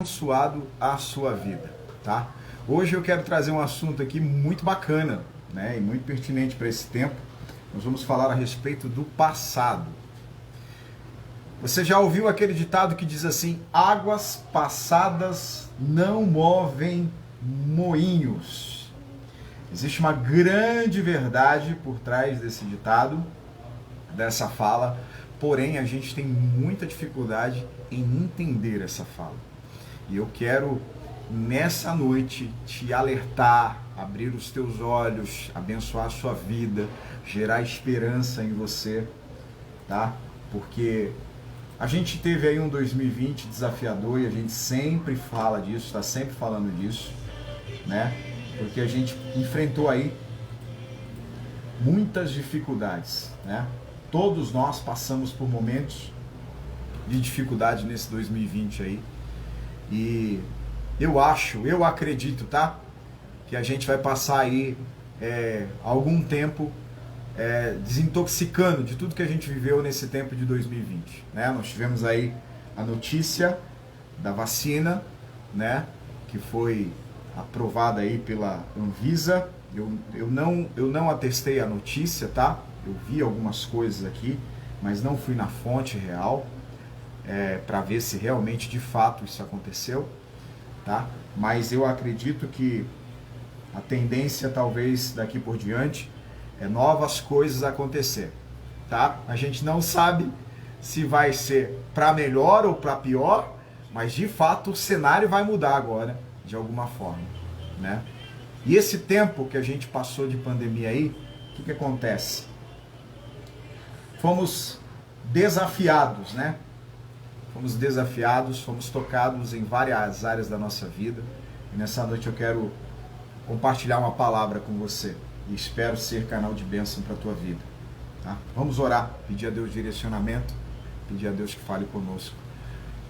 Abençoado a sua vida, tá? Hoje eu quero trazer um assunto aqui muito bacana, né, e muito pertinente para esse tempo. Nós vamos falar a respeito do passado. Você já ouviu aquele ditado que diz assim: águas passadas não movem moinhos? Existe uma grande verdade por trás desse ditado, dessa fala, porém a gente tem muita dificuldade em entender essa fala. E eu quero, nessa noite, te alertar, abrir os teus olhos, abençoar a sua vida, gerar esperança em você, tá? Porque a gente teve aí um 2020 desafiador e a gente sempre fala disso, está sempre falando disso, né? Porque a gente enfrentou aí muitas dificuldades, né? Todos nós passamos por momentos de dificuldade nesse 2020 aí. E eu acredito, tá? Que a gente vai passar aí algum tempo desintoxicando de tudo que a gente viveu nesse tempo de 2020, né? Nós tivemos aí a notícia da vacina, né? Que foi aprovada aí pela Anvisa. Eu não atestei a notícia, tá? Eu vi algumas coisas aqui, mas não fui na fonte real. Para ver se realmente de fato isso aconteceu, tá? Mas eu acredito que a tendência talvez daqui por diante é novas coisas acontecer, tá? A gente não sabe se vai ser para melhor ou para pior, mas de fato o cenário vai mudar agora de alguma forma, né? E esse tempo que a gente passou de pandemia aí, o que acontece? Fomos desafiados, né? Fomos desafiados, fomos tocados em várias áreas da nossa vida. E nessa noite eu quero compartilhar uma palavra com você. E espero ser canal de bênção para a tua vida. Tá? Vamos orar, pedir a Deus direcionamento, pedir a Deus que fale conosco.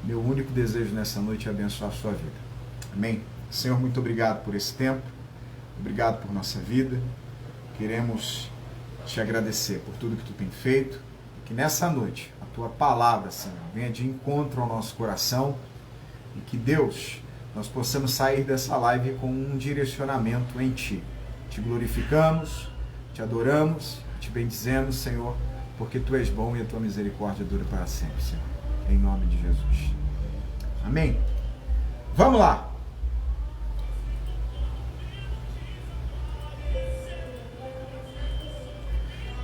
Meu único desejo nessa noite é abençoar a sua vida. Amém? Senhor, muito obrigado por esse tempo. Obrigado por nossa vida. Queremos te agradecer por tudo que tu tem feito. Que nessa noite a tua palavra, Senhor, venha de encontro ao nosso coração e que Deus, nós possamos sair dessa live com um direcionamento em Ti. Te glorificamos, te adoramos, te bendizemos, Senhor, porque Tu és bom e a Tua misericórdia dura para sempre, Senhor. Em nome de Jesus. Amém? Vamos lá!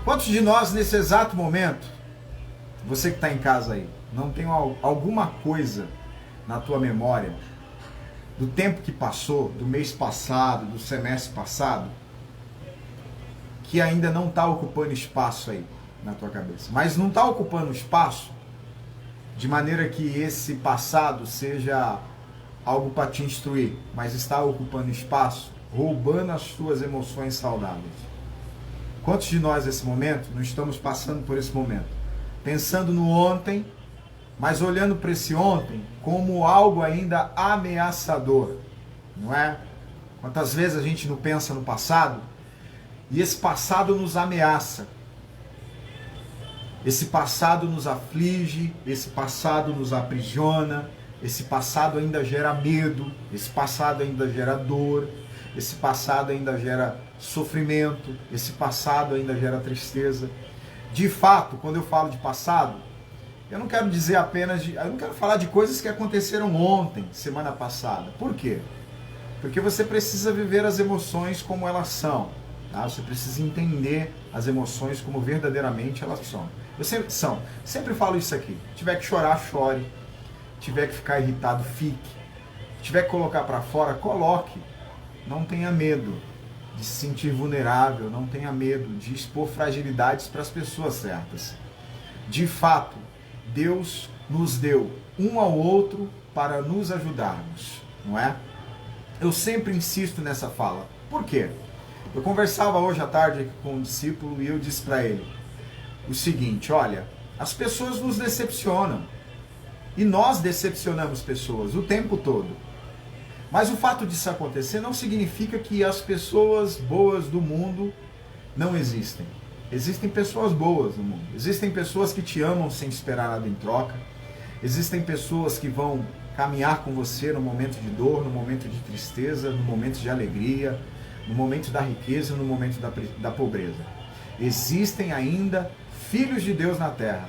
Quantos de nós, nesse exato momento, você que está em casa aí, não tem alguma coisa na tua memória do tempo que passou, do mês passado, do semestre passado, que ainda não está ocupando espaço aí na tua cabeça? Mas não está ocupando espaço de maneira que esse passado seja algo para te instruir, mas está ocupando espaço, roubando as tuas emoções saudáveis. Quantos de nós nesse momento não estamos passando por esse momento? Pensando no ontem, mas olhando para esse ontem como algo ainda ameaçador, não é? Quantas vezes a gente não pensa no passado e esse passado nos ameaça, esse passado nos aflige, esse passado nos aprisiona, esse passado ainda gera medo, esse passado ainda gera dor, esse passado ainda gera sofrimento, esse passado ainda gera tristeza. De fato, quando eu falo de passado, eu não quero dizer apenas eu não quero falar de coisas que aconteceram ontem, semana passada. Por quê? Porque você precisa viver as emoções como elas são, tá? Você precisa entender as emoções como verdadeiramente elas são. Sempre falo isso aqui. Se tiver que chorar, chore. Se tiver que ficar irritado, fique. Se tiver que colocar para fora, coloque. Não tenha medo de se sentir vulnerável, não tenha medo de expor fragilidades para as pessoas certas. De fato, Deus nos deu um ao outro para nos ajudarmos, não é? Eu sempre insisto nessa fala. Por quê? Eu conversava hoje à tarde com um discípulo e eu disse para ele o seguinte: olha, as pessoas nos decepcionam e nós decepcionamos pessoas o tempo todo. Mas o fato disso acontecer não significa que as pessoas boas do mundo não existem. Existem pessoas boas no mundo. Existem pessoas que te amam sem esperar nada em troca. Existem pessoas que vão caminhar com você no momento de dor, no momento de tristeza, no momento de alegria, no momento da riqueza, no momento da pobreza. Existem ainda filhos de Deus na terra.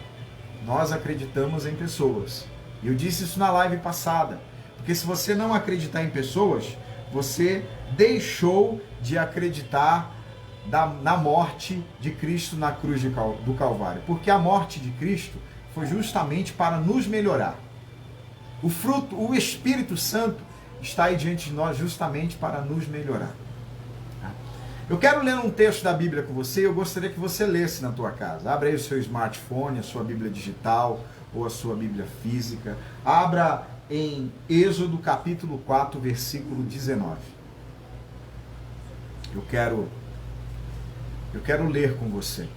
Nós acreditamos em pessoas. E eu disse isso na live passada. Porque se você não acreditar em pessoas, você deixou de acreditar na morte de Cristo na cruz do Calvário. Porque a morte de Cristo foi justamente para nos melhorar. O fruto, o Espírito Santo está aí diante de nós justamente para nos melhorar. Eu quero ler um texto da Bíblia com você e eu gostaria que você lesse na tua casa. Abra aí o seu smartphone, a sua Bíblia digital ou a sua Bíblia física. Abra em Êxodo capítulo 4, versículo 19. Eu quero ler com você.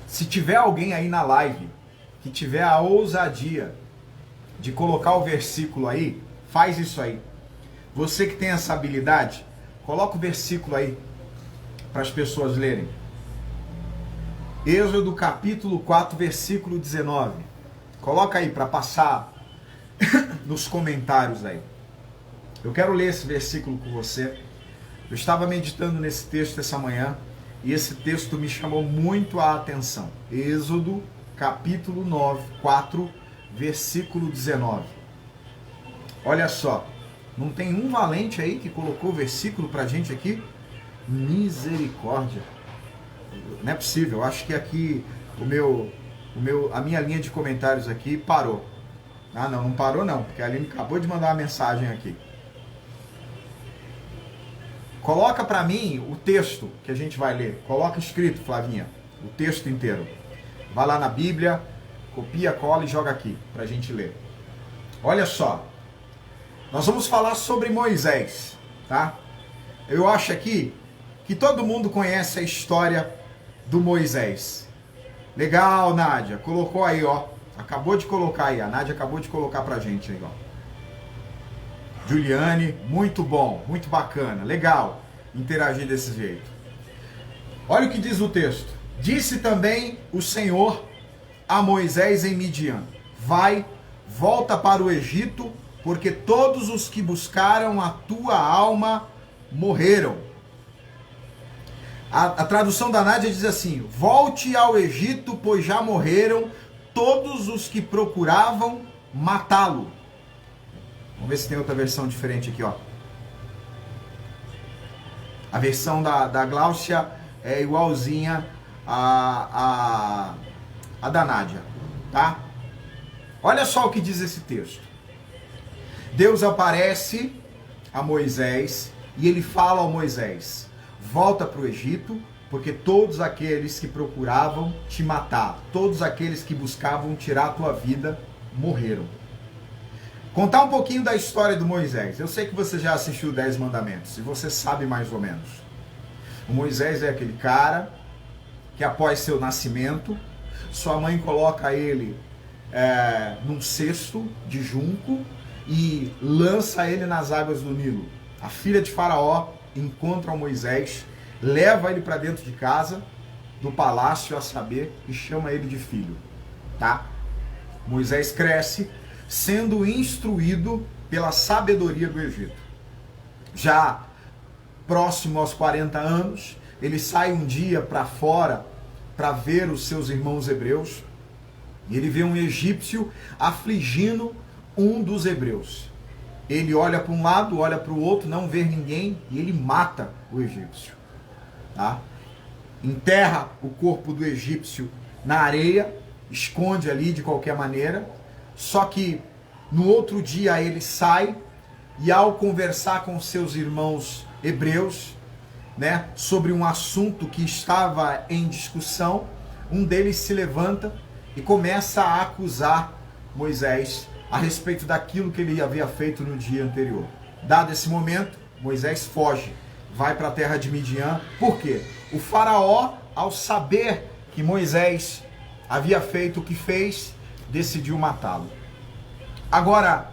Se tiver alguém aí na live que tiver a ousadia de colocar o versículo aí, faz isso aí. Você que tem essa habilidade, coloca o versículo aí para as pessoas lerem. Êxodo capítulo 4, versículo 19. Coloca aí para passar nos comentários aí. Eu quero ler esse versículo com você. Eu estava meditando nesse texto essa manhã e esse texto me chamou muito a atenção. Êxodo capítulo 4, versículo 19. Olha só, não tem um valente aí que colocou o versículo pra gente aqui? Misericórdia. Não é possível, eu acho que aqui a minha linha de comentários aqui parou. Ah, não parou não, porque a Aline acabou de mandar uma mensagem aqui. Coloca pra mim o texto que a gente vai ler. Coloca escrito, Flavinha, o texto inteiro. Vai lá na Bíblia, copia, cola e joga aqui pra gente ler. Olha só. Nós vamos falar sobre Moisés, tá? Eu acho aqui que todo mundo conhece a história do Moisés. Legal, Nádia. Colocou aí, ó. Acabou de colocar aí. A Nádia acabou de colocar pra gente aí, ó. Juliane, muito bom, muito bacana. Legal interagir desse jeito. Olha o que diz o texto. Disse também o Senhor a Moisés em Midian: vai, volta para o Egito, porque todos os que buscaram a tua alma morreram. A tradução da Nádia diz assim: volte ao Egito, pois já morreram todos os que procuravam matá-lo. Vamos ver se tem outra versão diferente aqui, ó. A versão da Gláucia é igualzinha a da Nádia, tá? Olha só o que diz esse texto. Deus aparece a Moisés e ele fala ao Moisés: volta para o Egito, porque todos aqueles que procuravam te matar, todos aqueles que buscavam tirar a tua vida, morreram. Contar um pouquinho da história do Moisés. Eu sei que você já assistiu 10 Mandamentos e você sabe mais ou menos. O Moisés é aquele cara que após seu nascimento, sua mãe coloca ele num cesto de junco e lança ele nas águas do Nilo. A filha de Faraó encontra o Moisés, leva ele para dentro de casa, do palácio a saber, e chama ele de filho. Tá? Moisés cresce sendo instruído pela sabedoria do Egito. Já próximo aos 40 anos, ele sai um dia para fora para ver os seus irmãos hebreus, e ele vê um egípcio afligindo um dos hebreus. Ele olha para um lado, olha para o outro, não vê ninguém, e ele mata o egípcio. Tá? Enterra o corpo do egípcio na areia, esconde ali de qualquer maneira. Só que no outro dia ele sai e, ao conversar com seus irmãos hebreus, né, sobre um assunto que estava em discussão, um deles se levanta e começa a acusar Moisés a respeito daquilo que ele havia feito no dia anterior. Dado esse momento, Moisés foge, vai para a terra de Midian. Por quê? O faraó, ao saber que Moisés havia feito o que fez, decidiu matá-lo. Agora,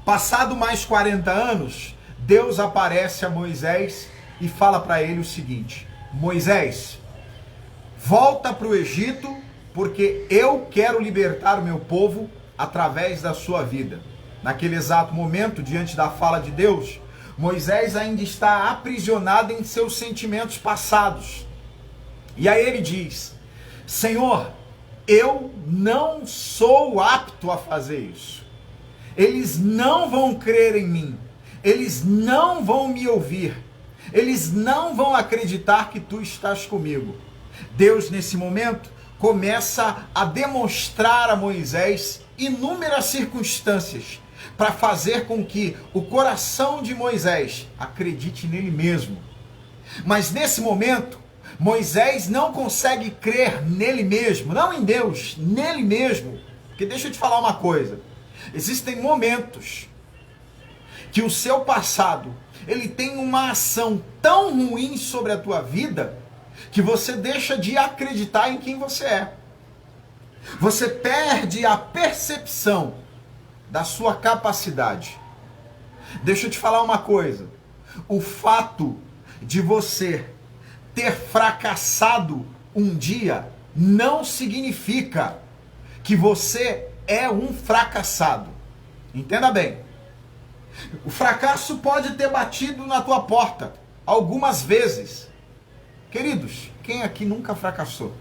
passado mais 40 anos, Deus aparece a Moisés e fala para ele o seguinte: Moisés, volta para o Egito, porque eu quero libertar o meu povo através da sua vida. Naquele exato momento, diante da fala de Deus, Moisés ainda está aprisionado em seus sentimentos passados. E aí ele diz: Senhor, eu não sou apto a fazer isso. Eles não vão crer em mim. Eles não vão me ouvir. Eles não vão acreditar que tu estás comigo. Deus, nesse momento, começa a demonstrar a Moisés inúmeras circunstâncias para fazer com que o coração de Moisés acredite nele mesmo. Mas nesse momento, Moisés não consegue crer nele mesmo, não em Deus, nele mesmo. Porque deixa eu te falar uma coisa, existem momentos que o seu passado, ele tem uma ação tão ruim sobre a tua vida, que você deixa de acreditar em quem você é. Você perde a percepção da sua capacidade. Deixa eu te falar uma coisa, o fato de você ter fracassado um dia não significa que você é um fracassado. Entenda bem. O fracasso pode ter batido na tua porta algumas vezes. Queridos, quem aqui nunca fracassou?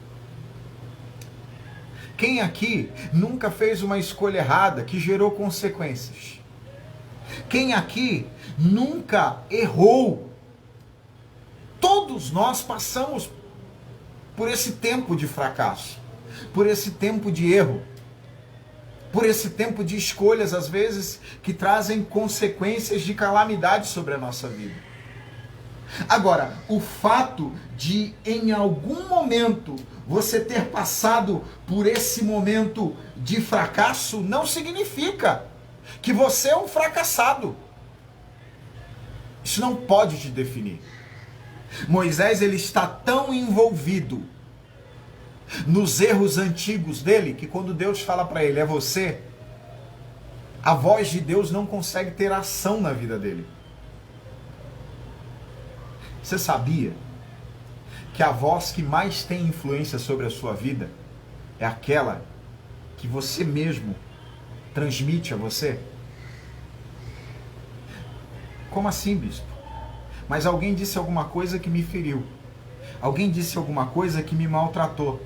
Quem aqui nunca fez uma escolha errada que gerou consequências? Quem aqui nunca errou? Todos nós passamos por esse tempo de fracasso, por esse tempo de erro, por esse tempo de escolhas, às vezes, que trazem consequências de calamidade sobre a nossa vida. Agora, o fato de, em algum momento, você ter passado por esse momento de fracasso, não significa que você é um fracassado. Isso não pode te definir. Moisés, ele está tão envolvido nos erros antigos dele, que quando Deus fala para ele, é você, a voz de Deus não consegue ter ação na vida dele. Você sabia que a voz que mais tem influência sobre a sua vida é aquela que você mesmo transmite a você? Como assim, bispo? Mas alguém disse alguma coisa que me feriu. Alguém disse alguma coisa que me maltratou.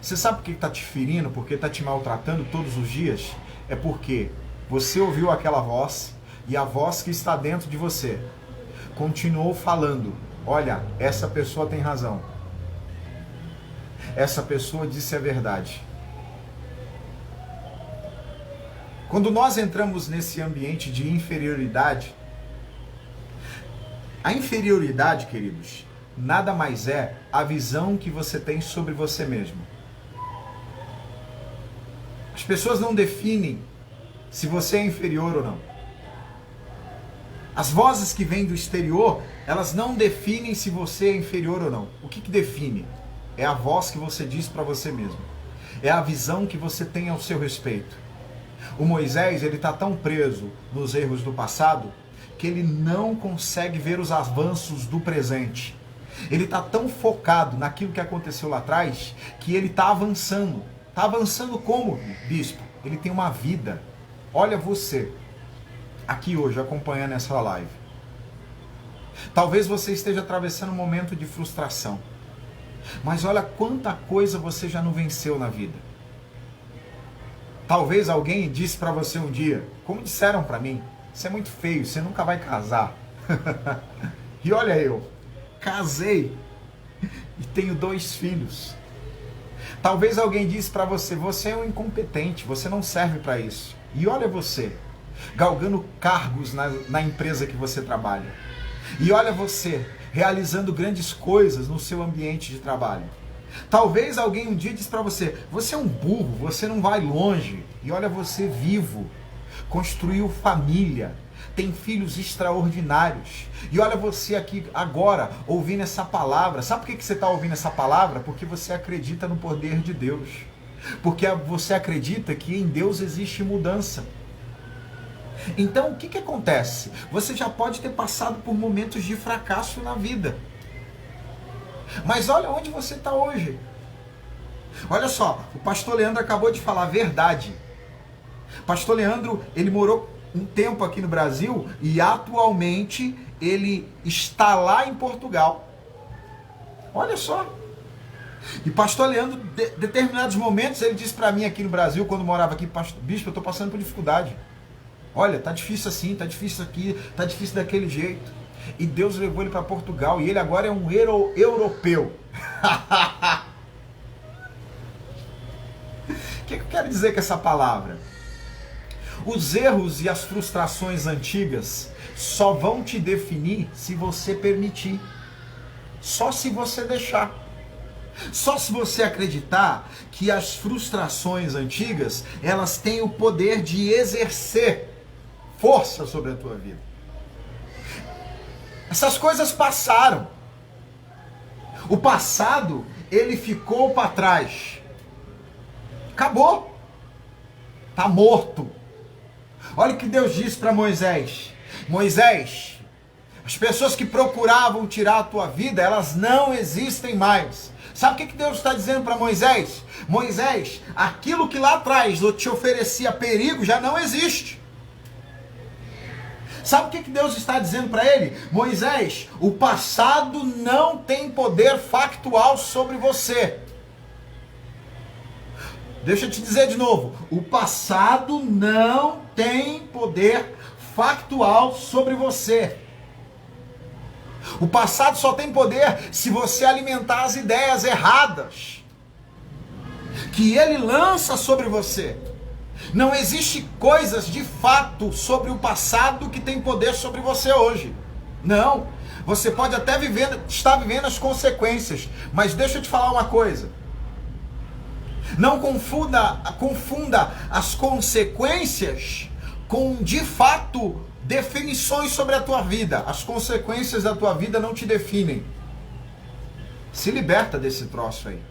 Você sabe por que está te ferindo? Porque está te maltratando todos os dias? É porque você ouviu aquela voz e a voz que está dentro de você continuou falando: olha, essa pessoa tem razão. Essa pessoa disse a verdade. Quando nós entramos nesse ambiente de inferioridade, a inferioridade, queridos, nada mais é a visão que você tem sobre você mesmo. As pessoas não definem se você é inferior ou não. As vozes que vêm do exterior, elas não definem se você é inferior ou não. O que define? É a voz que você diz para você mesmo. É a visão que você tem ao seu respeito. O Moisés, ele está tão preso nos erros do passado que ele não consegue ver os avanços do presente. Ele está tão focado naquilo que aconteceu lá atrás que ele está avançando. Está avançando como, bispo? Ele tem uma vida. Olha você, aqui hoje, acompanhando essa live. Talvez você esteja atravessando um momento de frustração. Mas olha quanta coisa você já não venceu na vida. Talvez alguém disse para você um dia, como disseram para mim, você é muito feio, você nunca vai casar. E olha eu, casei e tenho 2 filhos. Talvez alguém disse para você, você é um incompetente, você não serve para isso. E olha você, galgando cargos na empresa que você trabalha. E olha você, realizando grandes coisas no seu ambiente de trabalho. Talvez alguém um dia disse para você, você é um burro, você não vai longe. E olha você vivo, construiu família, tem filhos extraordinários. E olha você aqui agora, ouvindo essa palavra. Sabe por que você está ouvindo essa palavra? Porque você acredita no poder de Deus. Porque você acredita que em Deus existe mudança. Então o que acontece? Você já pode ter passado por momentos de fracasso na vida. Mas olha onde você está hoje. Olha só, o pastor Leandro acabou de falar a verdade. Pastor Leandro, ele morou um tempo aqui no Brasil e atualmente ele está lá em Portugal. Olha só. E pastor Leandro, determinados momentos, ele disse para mim aqui no Brasil, quando morava aqui, bispo, eu estou passando por dificuldade. Olha, tá difícil assim, tá difícil aqui, tá difícil daquele jeito. E Deus levou ele para Portugal e ele agora é um europeu. O que eu quero dizer com essa palavra? Os erros e as frustrações antigas só vão te definir se você permitir. Só se você deixar. Só se você acreditar que as frustrações antigas, elas têm o poder de exercer força sobre a tua vida. Essas coisas passaram. O passado, ele ficou para trás. Acabou. Está morto. Olha o que Deus disse para Moisés. Moisés, as pessoas que procuravam tirar a tua vida, elas não existem mais. Sabe o que Deus está dizendo para Moisés? Moisés, aquilo que lá atrás eu te oferecia perigo já não existe. Sabe o que Deus está dizendo para ele? Moisés, o passado não tem poder factual sobre você. Deixa eu te dizer de novo. O passado não tem poder factual sobre você. O passado só tem poder se você alimentar as ideias erradas que ele lança sobre você. Não existe coisas de fato sobre o passado que tem poder sobre você hoje. Não. Você pode até estar vivendo as consequências, mas deixa eu te falar uma coisa. Não confunda as consequências com, de fato, definições sobre a tua vida. As consequências da tua vida não te definem. Se liberta desse troço aí.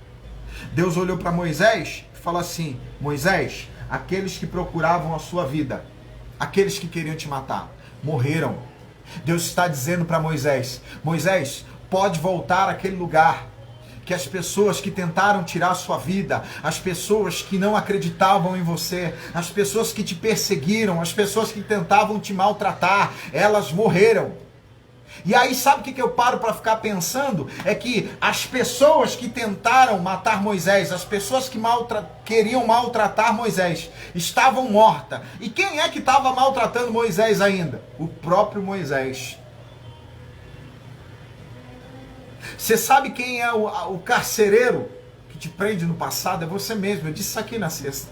Deus olhou para Moisés e falou assim: Moisés, aqueles que procuravam a sua vida, aqueles que queriam te matar, morreram. Deus está dizendo para Moisés: Moisés, pode voltar àquele lugar que as pessoas que tentaram tirar a sua vida, as pessoas que não acreditavam em você, as pessoas que te perseguiram, as pessoas que tentavam te maltratar, elas morreram. E aí sabe o que eu paro para ficar pensando? É que as pessoas que tentaram matar Moisés, as pessoas que queriam maltratar Moisés, estavam mortas. E quem é que estava maltratando Moisés ainda? O próprio Moisés. Você sabe quem é o carcereiro que te prende no passado? É você mesmo. Eu disse isso aqui na sexta.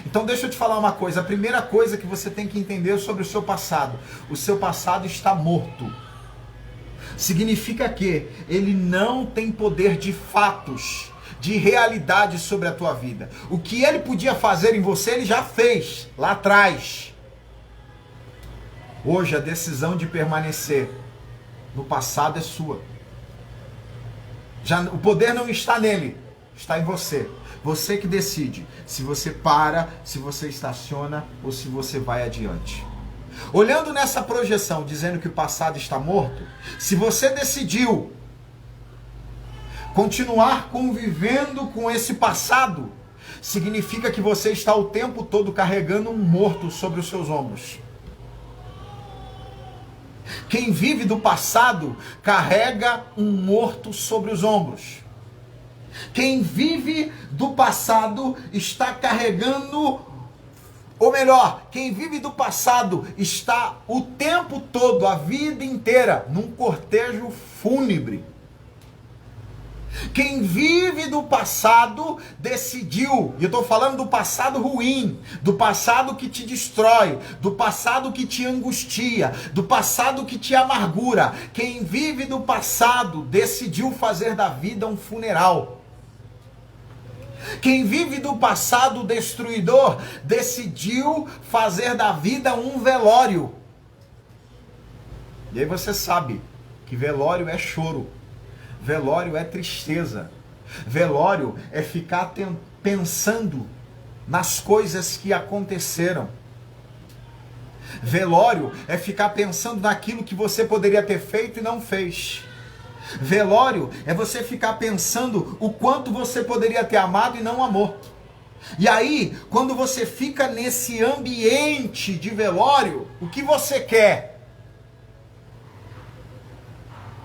Então deixa eu te falar uma coisa. A primeira coisa que você tem que entender sobre o seu passado. O seu passado está morto. Significa que ele não tem poder de fatos, de realidade sobre a tua vida. O que ele podia fazer em você, ele já fez lá atrás. Hoje a decisão de permanecer no passado é sua. O poder não está nele, está em você. Você que decide se você para, se você estaciona ou se você vai adiante. Olhando nessa projeção, dizendo que o passado está morto, se você decidiu continuar convivendo com esse passado, significa que você está o tempo todo carregando um morto sobre os seus ombros. Quem vive do passado carrega um morto sobre os ombros. Quem vive do passado está carregando, ou melhor, quem vive do passado está o tempo todo, a vida inteira, num cortejo fúnebre. Quem vive do passado decidiu, e eu estou falando do passado ruim, do passado que te destrói, do passado que te angustia, do passado que te amargura. Quem vive do passado decidiu fazer da vida um funeral. Quem vive do passado destruidor decidiu fazer da vida um velório. E aí você sabe que velório é choro. Velório é tristeza. Velório é ficar pensando nas coisas que aconteceram. Velório é ficar pensando naquilo que você poderia ter feito e não fez. Velório é você ficar pensando o quanto você poderia ter amado e não amou. E aí, quando você fica nesse ambiente de velório, o que você quer?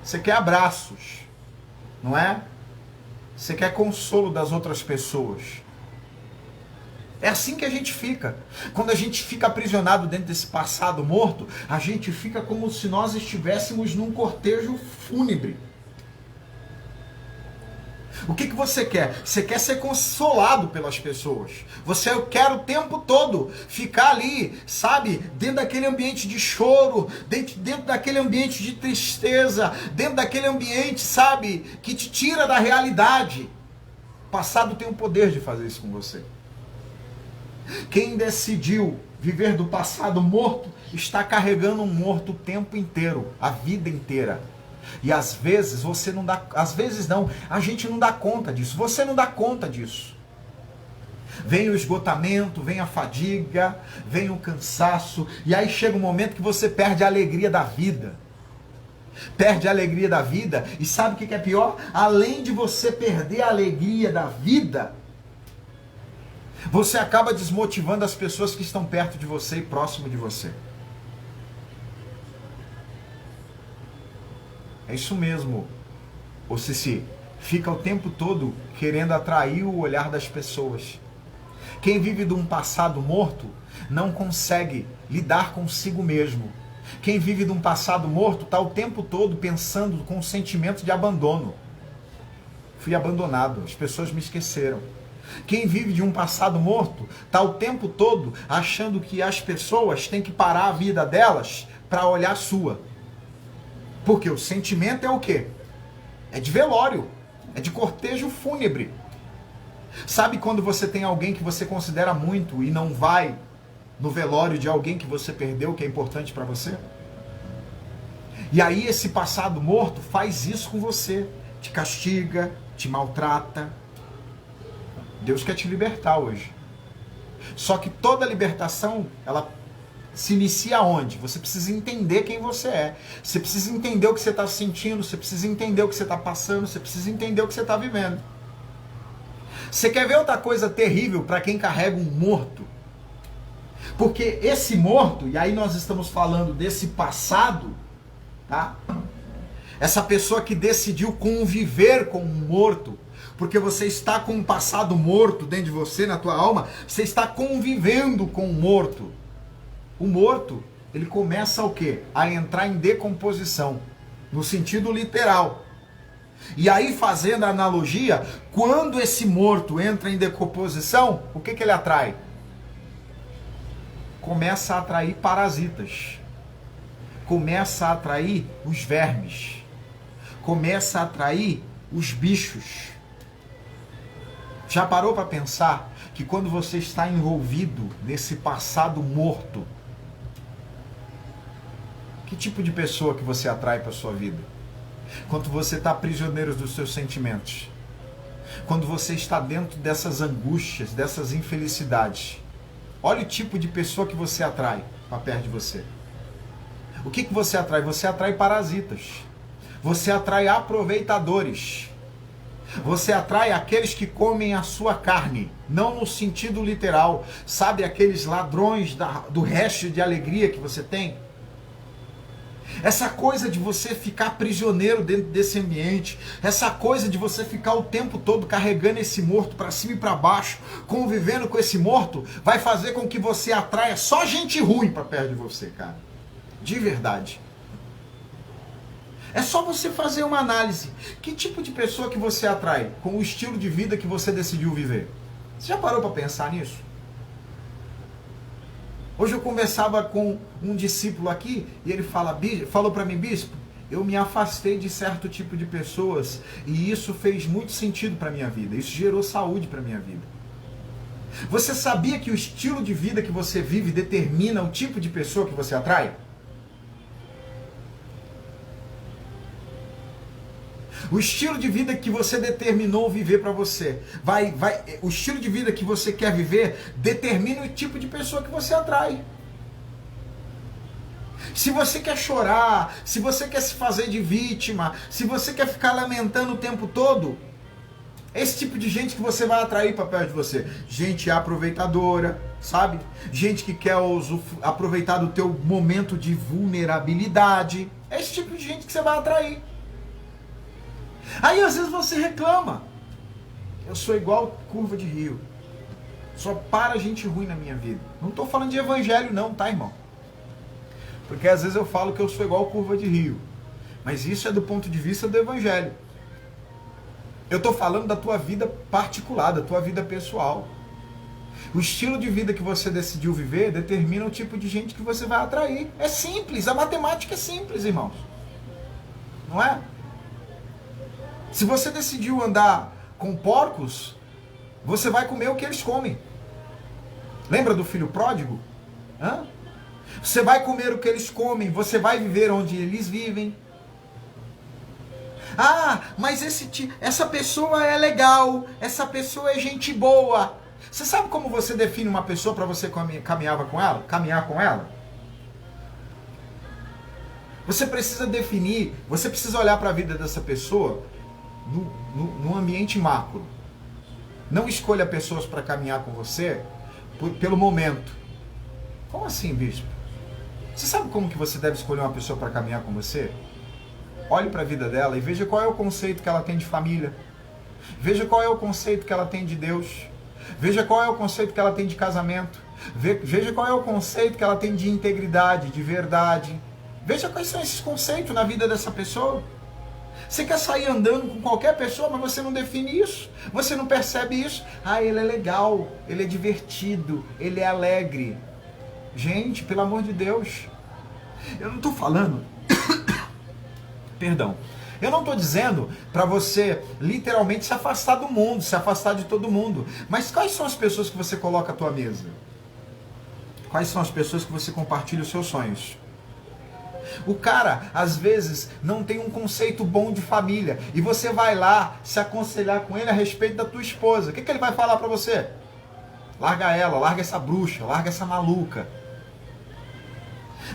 Você quer abraços, não é? Você quer consolo das outras pessoas. É assim que a gente fica. Quando a gente fica aprisionado dentro desse passado morto, a gente fica como se nós estivéssemos num cortejo fúnebre. O que você quer? Você quer ser consolado pelas pessoas. Você quer o tempo todo ficar ali, sabe? Dentro daquele ambiente de choro, dentro daquele ambiente de tristeza, dentro daquele ambiente, sabe? Que te tira da realidade. O passado tem o poder de fazer isso com você. Quem decidiu viver do passado morto, está carregando um morto o tempo inteiro, a vida inteira. E às vezes você não dá, às vezes não, a gente não dá conta disso, você não dá conta disso. Vem o esgotamento, vem a fadiga, vem o cansaço, e aí chega um momento que você perde a alegria da vida. Perde a alegria da vida, e sabe o que é pior? Além de você perder a alegria da vida, você acaba desmotivando as pessoas que estão perto de você e próximo de você. É isso mesmo, ô Cici. Fica o tempo todo querendo atrair o olhar das pessoas. Quem vive de um passado morto não consegue lidar consigo mesmo. Quem vive de um passado morto está o tempo todo pensando com um sentimento de abandono. Fui abandonado, as pessoas me esqueceram. Quem vive de um passado morto está o tempo todo achando que as pessoas têm que parar a vida delas para olhar a sua. Porque o sentimento é o quê? É de velório, é de cortejo fúnebre. Sabe quando você tem alguém que você considera muito e não vai no velório de alguém que você perdeu, que é importante para você? E aí esse passado morto faz isso com você, te castiga, te maltrata. Deus quer te libertar hoje. Só que toda libertação, ela se inicia onde? Você precisa entender quem você é. Você precisa entender o que você está sentindo, você precisa entender o que você está passando, você precisa entender o que você está vivendo. Você quer ver outra coisa terrível para quem carrega um morto? Porque esse morto, e aí nós estamos falando desse passado, tá? Essa pessoa que decidiu conviver com um morto, porque você está com um passado morto dentro de você, na tua alma, você está convivendo com um morto. O morto, ele começa o quê? A entrar em decomposição, no sentido literal. E aí, fazendo a analogia, quando esse morto entra em decomposição, o que ele atrai? Começa a atrair parasitas. Começa a atrair os vermes. Começa a atrair os bichos. Já parou para pensar que quando você está envolvido nesse passado morto, que tipo de pessoa que você atrai para a sua vida? Quando você está prisioneiro dos seus sentimentos. Quando você está dentro dessas angústias, dessas infelicidades. Olha o tipo de pessoa que você atrai para perto de você. O que você atrai? Você atrai parasitas. Você atrai aproveitadores. Você atrai aqueles que comem a sua carne. Não no sentido literal. Sabe aqueles ladrões do resto de alegria que você tem? Essa coisa de você ficar prisioneiro dentro desse ambiente, essa coisa de você ficar o tempo todo carregando esse morto para cima e para baixo, convivendo com esse morto, vai fazer com que você atraia só gente ruim para perto de você, cara. De verdade. É só você fazer uma análise. Que tipo de pessoa que você atrai com o estilo de vida que você decidiu viver? Você já parou para pensar nisso? Hoje eu conversava com um discípulo aqui e ele falou para mim, bispo, eu me afastei de certo tipo de pessoas e isso fez muito sentido para minha vida. Isso gerou saúde para minha vida. Você sabia que o estilo de vida que você vive determina o tipo de pessoa que você atrai? O estilo de vida que você determinou viver para você, o estilo de vida que você quer viver determina o tipo de pessoa que você atrai. Se você quer chorar, se você quer se fazer de vítima, se você quer ficar lamentando o tempo todo, Esse tipo de gente que você vai atrair para perto de você. Gente aproveitadora, sabe? Gente que quer aproveitar do teu momento de vulnerabilidade. É esse tipo de gente que você vai atrair. Aí às vezes você reclama. Eu sou igual curva de rio. Só para gente ruim na minha vida. Não estou falando de evangelho não, tá, irmão? Porque às vezes eu falo que eu sou igual curva de rio. Mas isso é do ponto de vista do evangelho. Eu estou falando da tua vida particular, da tua vida pessoal. O estilo de vida que você decidiu viver determina o tipo de gente que você vai atrair. É simples, a matemática é simples, irmãos. Não é? Se você decidiu andar com porcos, você vai comer o que eles comem. Lembra do filho pródigo? Hã? Você vai comer o que eles comem, você vai viver onde eles vivem. Ah, mas essa pessoa é legal, essa pessoa é gente boa. Você sabe como você define uma pessoa para você caminhar com ela? Você precisa definir, você precisa olhar para a vida dessa pessoa no ambiente macro. Não escolha pessoas para caminhar com você pelo momento. Como assim, bispo? Você sabe como que você deve escolher uma pessoa para caminhar com você? Olhe para a vida dela e veja qual é o conceito que ela tem de família. Veja qual é o conceito que ela tem de Deus. Veja qual é o conceito que ela tem de casamento. Veja qual é o conceito que ela tem de integridade, de verdade. Veja quais são esses conceitos na vida dessa pessoa. Você quer sair andando com qualquer pessoa, mas você não define isso. Você não percebe isso. Ah, ele é legal, ele é divertido, ele é alegre. Gente, pelo amor de Deus. Eu não estou falando... Perdão. Eu não estou dizendo para você literalmente se afastar do mundo, se afastar de todo mundo. Mas quais são as pessoas que você coloca à tua mesa? Quais são as pessoas que você compartilha os seus sonhos? O cara, às vezes, não tem um conceito bom de família. E você vai lá se aconselhar com ele a respeito da tua esposa. O que ele vai falar para você? Larga ela, larga essa bruxa, larga essa maluca.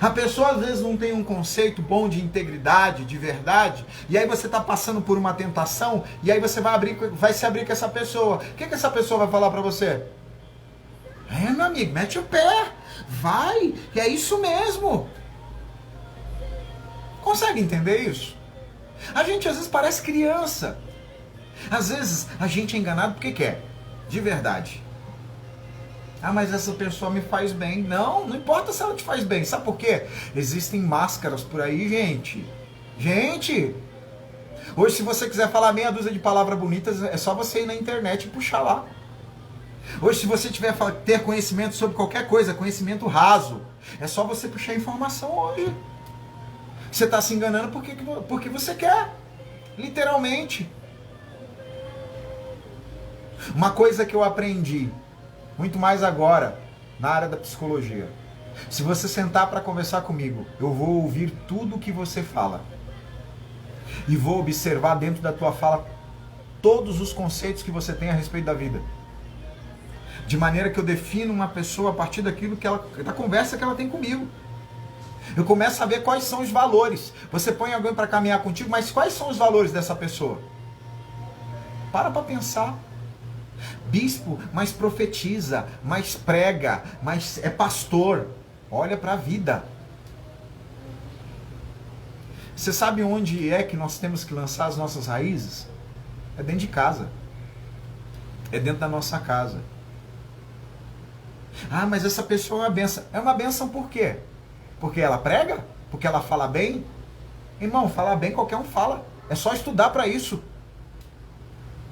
A pessoa às vezes não tem um conceito bom de integridade, de verdade, e aí você está passando por uma tentação, e aí você vai se abrir com essa pessoa. O que essa pessoa vai falar para você? Meu amigo, mete o pé, vai, que é isso mesmo. Consegue entender isso? A gente às vezes parece criança. Às vezes a gente é enganado porque quer, de verdade. Ah, mas essa pessoa me faz bem. Não, não importa se ela te faz bem. Sabe por quê? Existem máscaras por aí, gente. Gente! Hoje, se você quiser falar meia dúzia de palavras bonitas, é só você ir na internet e puxar lá. Hoje, se você tiver ter conhecimento sobre qualquer coisa, conhecimento raso, é só você puxar informação hoje. Você está se enganando porque você quer. Literalmente. Uma coisa que eu aprendi, muito mais agora, na área da psicologia. Se você sentar para conversar comigo, eu vou ouvir tudo o que você fala. E vou observar dentro da tua fala todos os conceitos que você tem a respeito da vida. De maneira que eu defino uma pessoa a partir daquilo da conversa que ela tem comigo. Eu começo a ver quais são os valores. Você põe alguém para caminhar contigo, mas quais são os valores dessa pessoa? Para pensar. Bispo, mas profetiza, mas prega, mas é pastor. Olha para a vida. Você sabe onde é que nós temos que lançar as nossas raízes? É dentro de casa. É dentro da nossa casa. Ah, mas essa pessoa é uma benção. É uma benção por quê? Porque ela prega? Porque ela fala bem? Irmão, falar bem qualquer um fala. É só estudar para isso.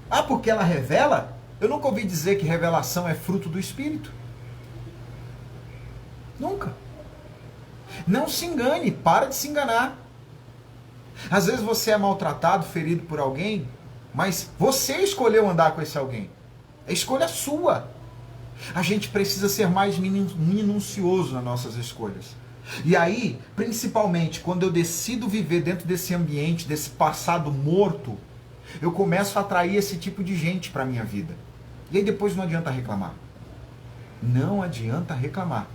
Ah, porque ela revela? Eu nunca ouvi dizer que revelação é fruto do Espírito. Nunca. Não se engane, para de se enganar. Às vezes você é maltratado, ferido por alguém, mas você escolheu andar com esse alguém. É escolha sua. A gente precisa ser mais minucioso nas nossas escolhas. E aí, principalmente, quando eu decido viver dentro desse ambiente, desse passado morto, eu começo a atrair esse tipo de gente para a minha vida. E aí depois não adianta reclamar. Não adianta reclamar.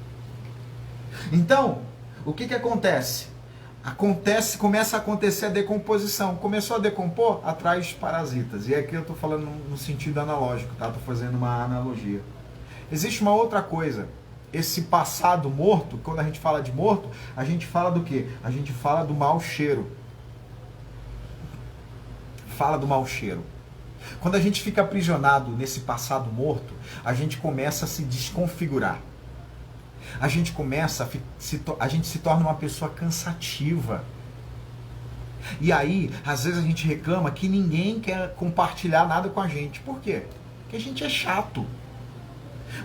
Então, o que acontece? Começa a acontecer a decomposição. Começou a decompor, atrai os parasitas. E aqui eu estou falando no sentido analógico, tá? Estou fazendo uma analogia. Existe uma outra coisa. Esse passado morto, quando a gente fala de morto, a gente fala do quê? A gente fala do mau cheiro. Fala do mau cheiro. Quando a gente fica aprisionado nesse passado morto, a gente começa a se desconfigurar. A gente se torna uma pessoa cansativa. E aí, às vezes a gente reclama que ninguém quer compartilhar nada com a gente. Por quê? Porque a gente é chato.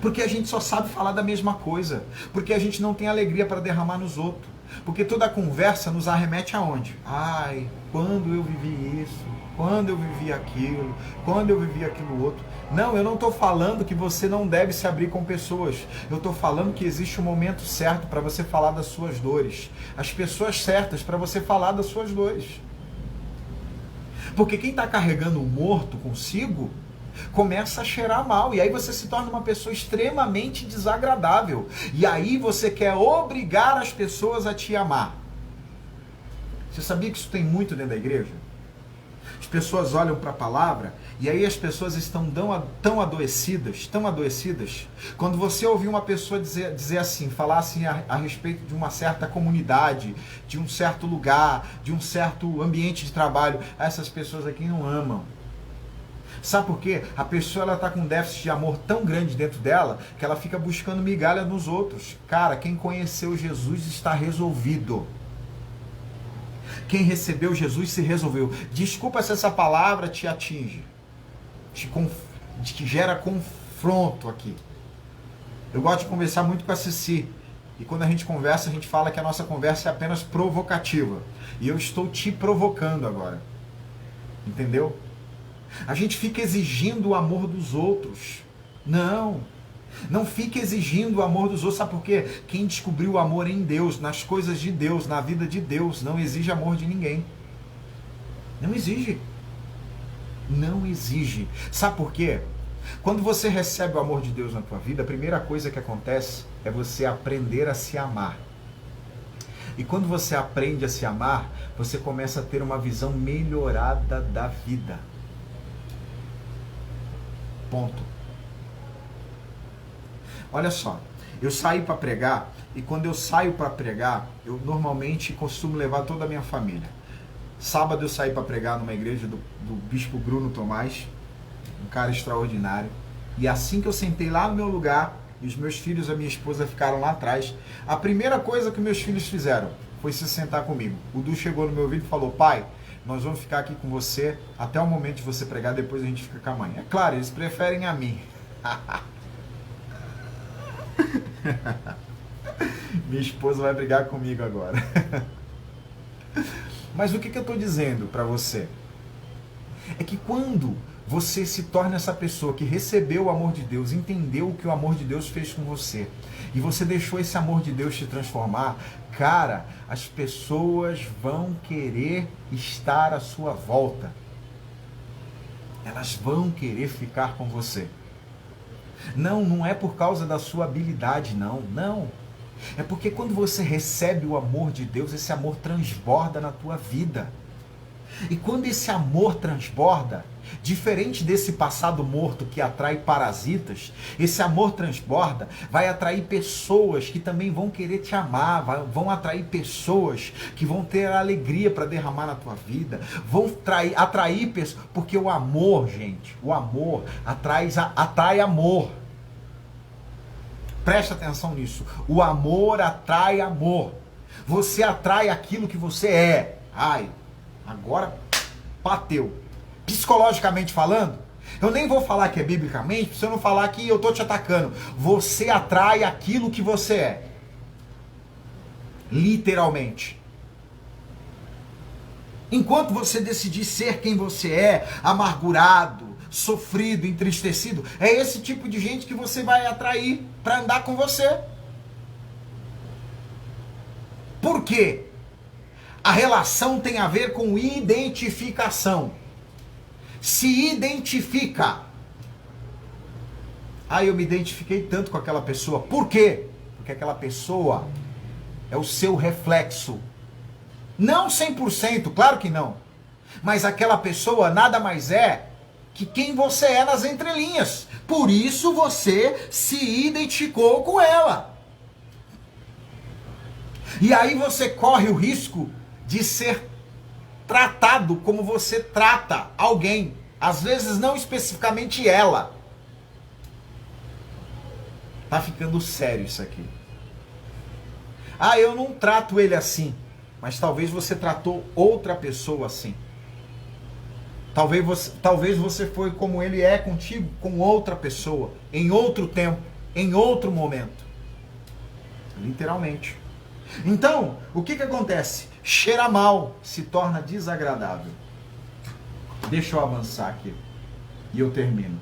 Porque a gente só sabe falar da mesma coisa. Porque a gente não tem alegria para derramar nos outros. Porque toda a conversa nos arremete aonde? Ai, quando eu vivi isso, quando eu vivi aquilo, quando eu vivi aquilo outro. Não, eu não estou falando que você não deve se abrir com pessoas. Eu estou falando que existe um momento certo para você falar das suas dores. As pessoas certas para você falar das suas dores. Porque quem está carregando o morto consigo, começa a cheirar mal. E aí você se torna uma pessoa extremamente desagradável. E aí você quer obrigar as pessoas a te amar. Você sabia que isso tem muito dentro da igreja? As pessoas olham para a palavra e aí as pessoas estão tão adoecidas. Quando você ouvir uma pessoa dizer assim, falar assim a respeito de uma certa comunidade, de um certo lugar, de um certo ambiente de trabalho, essas pessoas aqui não amam. Sabe por quê? A pessoa está com um déficit de amor tão grande dentro dela que ela fica buscando migalha nos outros. Cara, quem conheceu Jesus está resolvido. Quem recebeu Jesus se resolveu. Desculpa se essa palavra te atinge, te gera confronto aqui. Eu gosto de conversar muito com a Cici. E quando a gente conversa, a gente fala que a nossa conversa é apenas provocativa. E eu estou te provocando agora. Entendeu? A gente fica exigindo o amor dos outros. Não fique exigindo o amor dos outros. Sabe por quê? Quem descobriu o amor em Deus, nas coisas de Deus, na vida de Deus, não exige amor de ninguém. Não exige. Não exige. Sabe por quê? Quando você recebe o amor de Deus na tua vida, a primeira coisa que acontece é você aprender a se amar. E quando você aprende a se amar, você começa a ter uma visão melhorada da vida. Ponto. Olha só, eu saí para pregar e quando eu saio para pregar, eu normalmente costumo levar toda a minha família. Sábado eu saí para pregar numa igreja do Bispo Bruno Tomás, um cara extraordinário. E assim que eu sentei lá no meu lugar, e os meus filhos e a minha esposa ficaram lá atrás, a primeira coisa que meus filhos fizeram foi se sentar comigo. O Du chegou no meu ouvido e falou: pai, nós vamos ficar aqui com você até o momento de você pregar, depois a gente fica com a mãe. É claro, eles preferem a mim. Minha esposa vai brigar comigo agora. Mas o que eu estou dizendo para você? É que quando você se torna essa pessoa que recebeu o amor de Deus, entendeu o que o amor de Deus fez com você, e você deixou esse amor de Deus te transformar, cara, as pessoas vão querer estar à sua volta. Elas vão querer ficar com você. Não é por causa da sua habilidade, não. É porque quando você recebe o amor de Deus, esse amor transborda na tua vida. E quando esse amor transborda, diferente desse passado morto que atrai parasitas, esse amor transborda, vai atrair pessoas que também vão querer te amar, vão atrair pessoas que vão ter alegria para derramar na tua vida, vão atrair pessoas, porque o amor, gente, o amor atrai amor. Presta atenção nisso. O amor atrai amor. Você atrai aquilo que você é. Ai, agora bateu. Psicologicamente falando, eu nem vou falar que é biblicamente, se eu não falar que eu tô te atacando. Você atrai aquilo que você é. Literalmente. Enquanto você decidir ser quem você é, amargurado, sofrido, entristecido, é esse tipo de gente que você vai atrair para andar com você. Por quê? A relação tem a ver com identificação. Se identifica. Eu me identifiquei tanto com aquela pessoa. Por quê? Porque aquela pessoa é o seu reflexo. Não 100%, claro que não. Mas aquela pessoa nada mais é que quem você é nas entrelinhas. Por isso você se identificou com ela. E aí você corre o risco de ser tratado como você trata alguém. Às vezes não especificamente ela. Tá ficando sério isso aqui. Ah, eu não trato ele assim. Mas talvez você tratou outra pessoa assim. Talvez você foi como ele é contigo, com outra pessoa, em outro tempo, em outro momento. Literalmente. Então, o que acontece? Cheira mal, se torna desagradável. Deixa eu avançar aqui. E eu termino.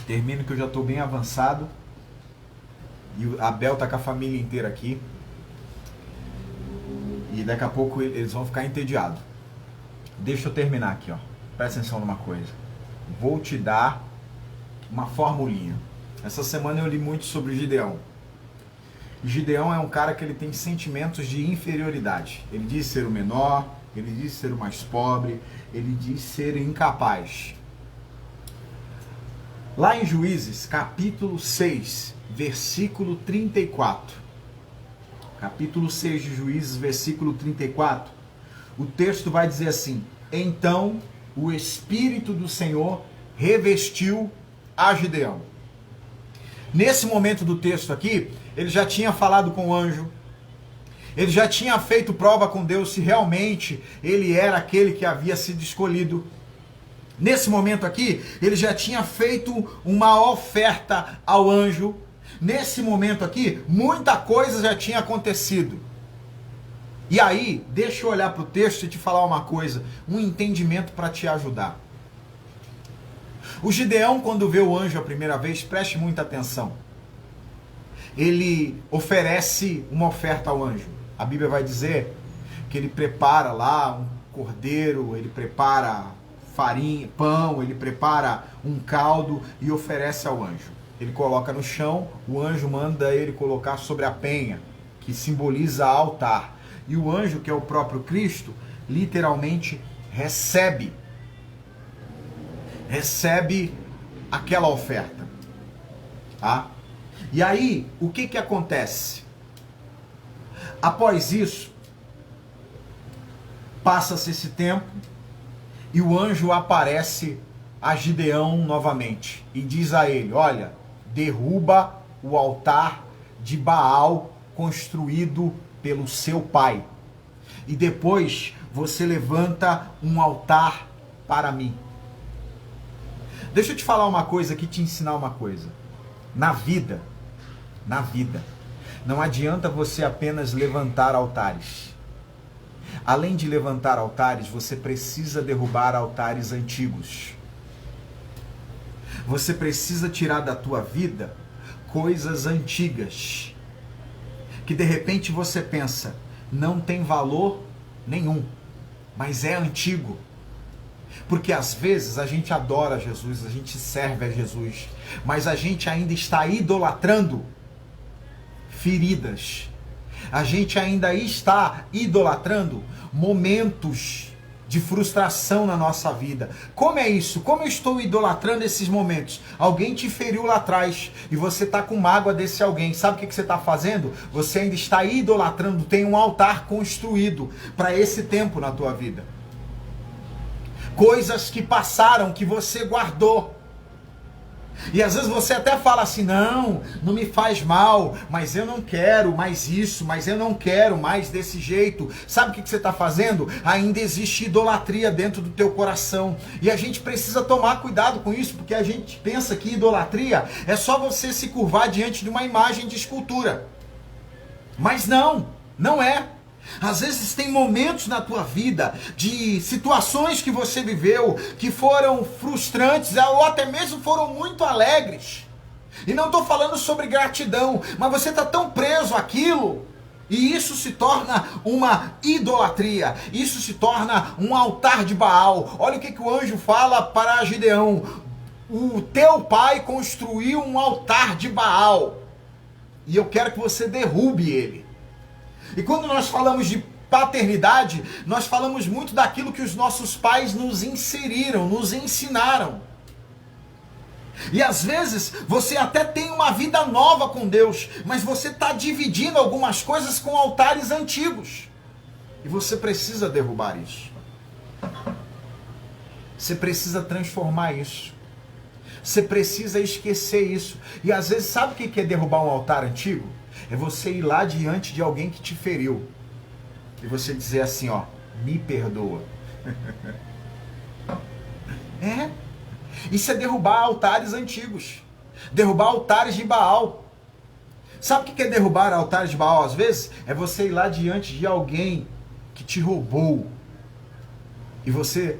Termino que eu já estou bem avançado. E a Bel tá com a família inteira aqui. E daqui a pouco eles vão ficar entediados. Deixa eu terminar aqui, ó. Presta atenção numa coisa. Vou te dar uma formulinha. Essa semana eu li muito sobre Gideão. Gideão é um cara que ele tem sentimentos de inferioridade. Ele diz ser o menor, ele diz ser o mais pobre, ele diz ser incapaz. Lá em Juízes, capítulo 6, versículo 34. Capítulo 6 de Juízes, versículo 34. O texto vai dizer assim: então o Espírito do Senhor revestiu a Gideão. Nesse momento do texto aqui, ele já tinha falado com o anjo, ele já tinha feito prova com Deus se realmente ele era aquele que havia sido escolhido. Nesse momento aqui, ele já tinha feito uma oferta ao anjo. Nesse momento aqui, muita coisa já tinha acontecido. E aí, deixa eu olhar para o texto e te falar uma coisa, um entendimento para te ajudar. O Gideão, quando vê o anjo a primeira vez, preste muita atenção. Ele oferece uma oferta ao anjo. A Bíblia vai dizer que ele prepara lá um cordeiro, ele prepara farinha, pão, ele prepara um caldo e oferece ao anjo. Ele coloca no chão, o anjo manda ele colocar sobre a penha, que simboliza altar. E o anjo, que é o próprio Cristo, literalmente recebe aquela oferta. Tá? E aí, o que acontece? Após isso, passa-se esse tempo e o anjo aparece a Gideão novamente e diz a ele: olha, derruba o altar de Baal construído pelo seu pai. E depois você levanta um altar para mim. Deixa eu te falar uma coisa aqui, te ensinar uma coisa. Na vida, não adianta você apenas levantar altares. Além de levantar altares, você precisa derrubar altares antigos. Você precisa tirar da tua vida coisas antigas, que de repente você pensa, não tem valor nenhum, mas é antigo. Porque às vezes a gente adora Jesus, a gente serve a Jesus, mas a gente ainda está idolatrando feridas. A gente ainda está idolatrando momentos de frustração na nossa vida. Como é isso? Como eu estou idolatrando esses momentos? Alguém te feriu lá atrás e você está com mágoa desse alguém. Sabe o que você está fazendo? Você ainda está idolatrando, tem um altar construído para esse tempo na tua vida. Coisas que passaram, que você guardou. E às vezes você até fala assim, não me faz mal, mas eu não quero mais isso, mas eu não quero mais desse jeito. Sabe o que você está fazendo? Ainda existe idolatria dentro do teu coração. E a gente precisa tomar cuidado com isso, porque a gente pensa que idolatria é só você se curvar diante de uma imagem de escultura. Mas não é. Às vezes tem momentos na tua vida, de situações que você viveu, que foram frustrantes, ou até mesmo foram muito alegres. E não estou falando sobre gratidão, mas você está tão preso àquilo, e isso se torna uma idolatria, isso se torna um altar de Baal. Olha o que o anjo fala para Gideão: o teu pai construiu um altar de Baal. E eu quero que você derrube ele. E quando nós falamos de paternidade, nós falamos muito daquilo que os nossos pais nos inseriram, nos ensinaram. E às vezes você até tem uma vida nova com Deus, mas você está dividindo algumas coisas com altares antigos. E você precisa derrubar isso. Você precisa transformar isso. Você precisa esquecer isso. E às vezes, sabe o que é derrubar um altar antigo? É você ir lá diante de alguém que te feriu. E você dizer assim, ó, me perdoa. Isso é derrubar altares antigos. Derrubar altares de Baal. Sabe o que é derrubar altares de Baal às vezes? É você ir lá diante de alguém que te roubou. E você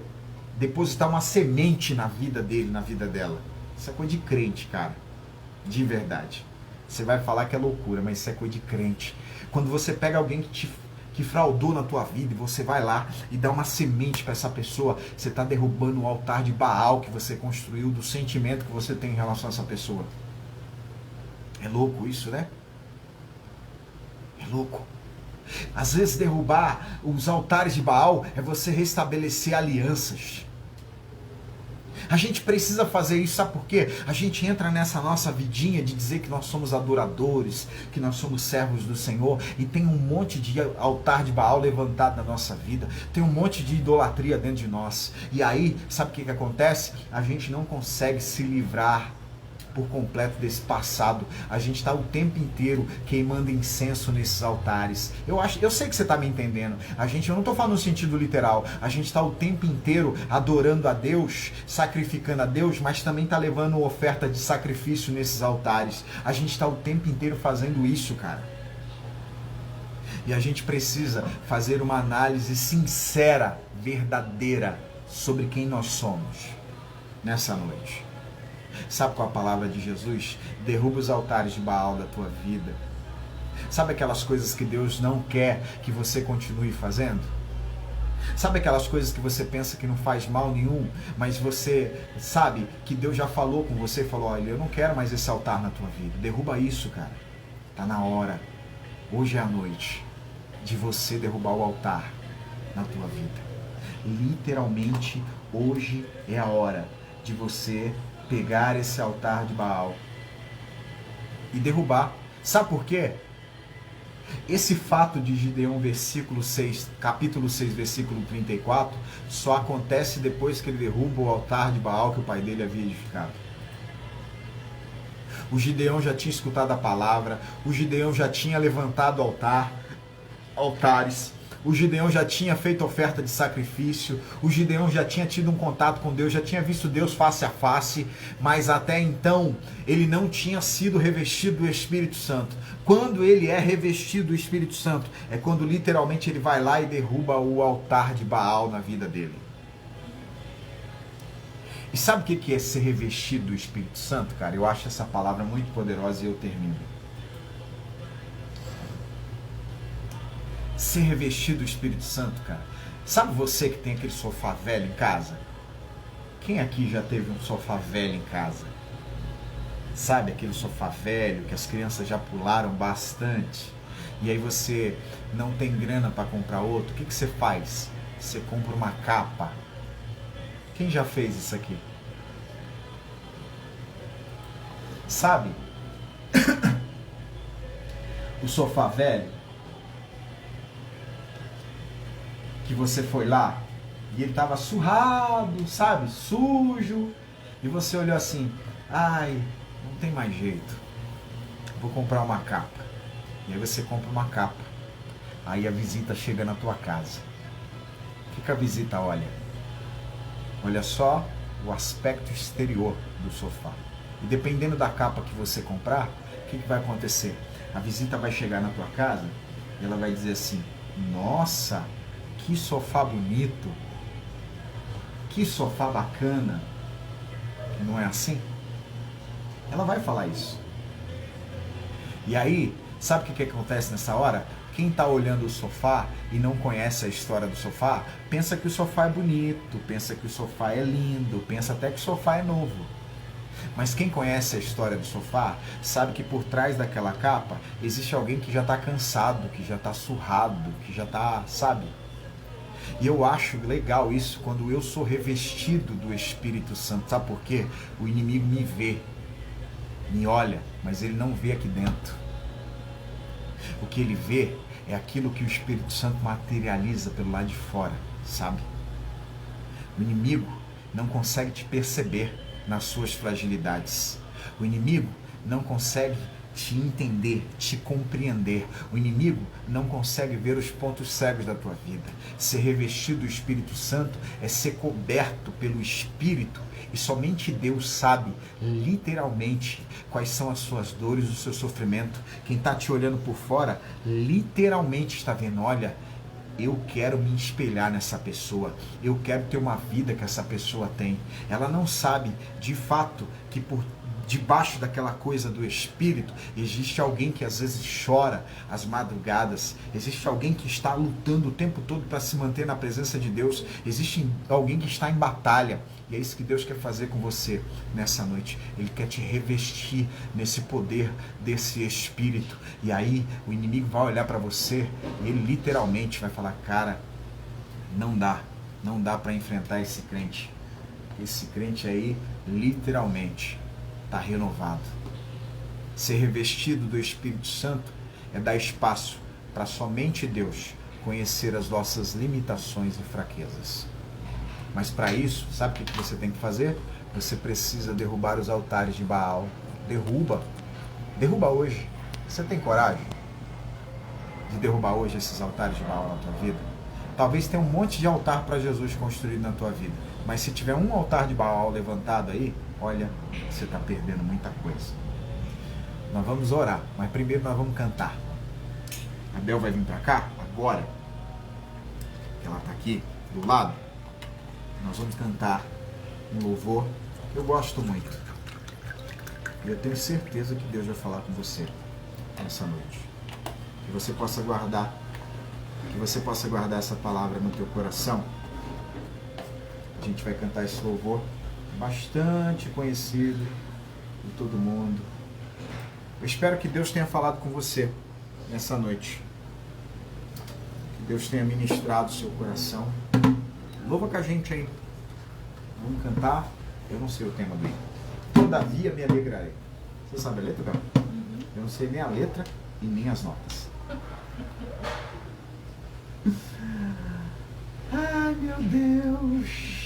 depositar uma semente na vida dele, na vida dela. Isso é coisa de crente, cara. De verdade. Você vai falar que é loucura, mas isso é coisa de crente. Quando você pega alguém que fraudou na tua vida e você vai lá e dá uma semente para essa pessoa, você está derrubando o altar de Baal que você construiu, do sentimento que você tem em relação a essa pessoa. É louco isso, né? É louco. Às vezes derrubar os altares de Baal é você restabelecer alianças. A gente precisa fazer isso, sabe por quê? A gente entra nessa nossa vidinha de dizer que nós somos adoradores, que nós somos servos do Senhor, e tem um monte de altar de Baal levantado na nossa vida, tem um monte de idolatria dentro de nós. E aí, sabe o que acontece? A gente não consegue se livrar por completo desse passado. A gente está o tempo inteiro queimando incenso nesses altares. Eu sei que você está me entendendo. Eu não estou falando no sentido literal. A gente está o tempo inteiro adorando a Deus, sacrificando a Deus, mas também está levando oferta de sacrifício nesses altares. A gente está o tempo inteiro fazendo isso, cara. E a gente precisa fazer uma análise sincera, verdadeira, sobre quem nós somos nessa noite. Sabe qual é a palavra de Jesus? Derruba os altares de Baal da tua vida. Sabe aquelas coisas que Deus não quer que você continue fazendo? Sabe aquelas coisas que você pensa que não faz mal nenhum, mas você sabe que Deus já falou com você e falou, olha, eu não quero mais esse altar na tua vida. Derruba isso, cara. Tá na hora. Hoje é a noite de você derrubar o altar na tua vida. Literalmente, hoje é a hora de você pegar esse altar de Baal e derrubar. Sabe por quê? Esse fato de Gideão, capítulo 6, versículo 34, só acontece depois que ele derruba o altar de Baal que o pai dele havia edificado. O Gideão já tinha escutado a palavra, o Gideão já tinha levantado altares, o Gideão já tinha feito oferta de sacrifício, o Gideão já tinha tido um contato com Deus, já tinha visto Deus face a face, mas até então ele não tinha sido revestido do Espírito Santo. Quando ele é revestido do Espírito Santo, é quando literalmente ele vai lá e derruba o altar de Baal na vida dele. E sabe o que é ser revestido do Espírito Santo, cara? Eu acho essa palavra muito poderosa e eu termino. Ser revestido do Espírito Santo, cara. Sabe você que tem aquele sofá velho em casa? Quem aqui já teve um sofá velho em casa? Sabe aquele sofá velho que as crianças já pularam bastante? E aí você não tem grana para comprar outro? O que você faz? Você compra uma capa. Quem já fez isso aqui? Sabe? O sofá velho que você foi lá e ele estava surrado, sabe? Sujo. E você olhou assim, ai, não tem mais jeito. Vou comprar uma capa. E aí você compra uma capa. Aí a visita chega na tua casa. O que a visita olha? Olha só o aspecto exterior do sofá. E dependendo da capa que você comprar, o que vai acontecer? A visita vai chegar na tua casa e ela vai dizer assim, nossa, que sofá bonito, que sofá bacana. Não é assim? Ela vai falar isso. E aí, sabe o que acontece nessa hora? Quem está olhando o sofá e não conhece a história do sofá, pensa que o sofá é bonito, pensa que o sofá é lindo, pensa até que o sofá é novo. Mas quem conhece a história do sofá sabe que por trás daquela capa existe alguém que já está cansado, que já está surrado, que já está, sabe? E eu acho legal isso quando eu sou revestido do Espírito Santo. Sabe por quê? O inimigo me vê, me olha, mas ele não vê aqui dentro. O que ele vê é aquilo que o Espírito Santo materializa pelo lado de fora, sabe? O inimigo não consegue te perceber nas suas fragilidades. O inimigo não consegue te entender, te compreender. O inimigo não consegue ver os pontos cegos da tua vida. Ser revestido do Espírito Santo é ser coberto pelo Espírito, e somente Deus sabe, literalmente, quais são as suas dores, o seu sofrimento. Quem está te olhando por fora, literalmente está vendo, olha, eu quero me espelhar nessa pessoa, eu quero ter uma vida que essa pessoa tem. Ela não sabe, de fato, que por debaixo daquela coisa do Espírito existe alguém que às vezes chora às madrugadas, existe alguém que está lutando o tempo todo para se manter na presença de Deus, existe alguém que está em batalha. E é isso que Deus quer fazer com você nessa noite. Ele quer te revestir nesse poder desse Espírito. E aí o inimigo vai olhar para você e ele literalmente vai falar, cara, não dá para enfrentar esse crente. Esse crente aí, literalmente, está renovado. Ser revestido do Espírito Santo é dar espaço para somente Deus conhecer as nossas limitações e fraquezas. Mas para isso, sabe o que você tem que fazer? Você precisa derrubar os altares de Baal. Derruba hoje. Você tem coragem de derrubar hoje esses altares de Baal na tua vida? Talvez tenha um monte de altar para Jesus construído na tua vida, mas se tiver um altar de Baal levantado aí, olha, você está perdendo muita coisa. Nós vamos orar, mas primeiro nós vamos cantar. A Bel vai vir para cá agora, ela está aqui do lado. Nós vamos cantar um louvor que eu gosto muito. E eu tenho certeza que Deus vai falar com você nessa noite. Que você possa guardar essa palavra no teu coração. A gente vai cantar esse louvor bastante conhecido de todo mundo. Eu espero que Deus tenha falado com você nessa noite. Que Deus tenha ministrado o seu coração. Louva com a gente aí. Vamos cantar. Eu não sei o tema do hino. Todavia me alegrarei. Você sabe a letra, Bel? Eu não sei nem a letra e nem as notas. Ai, meu Deus.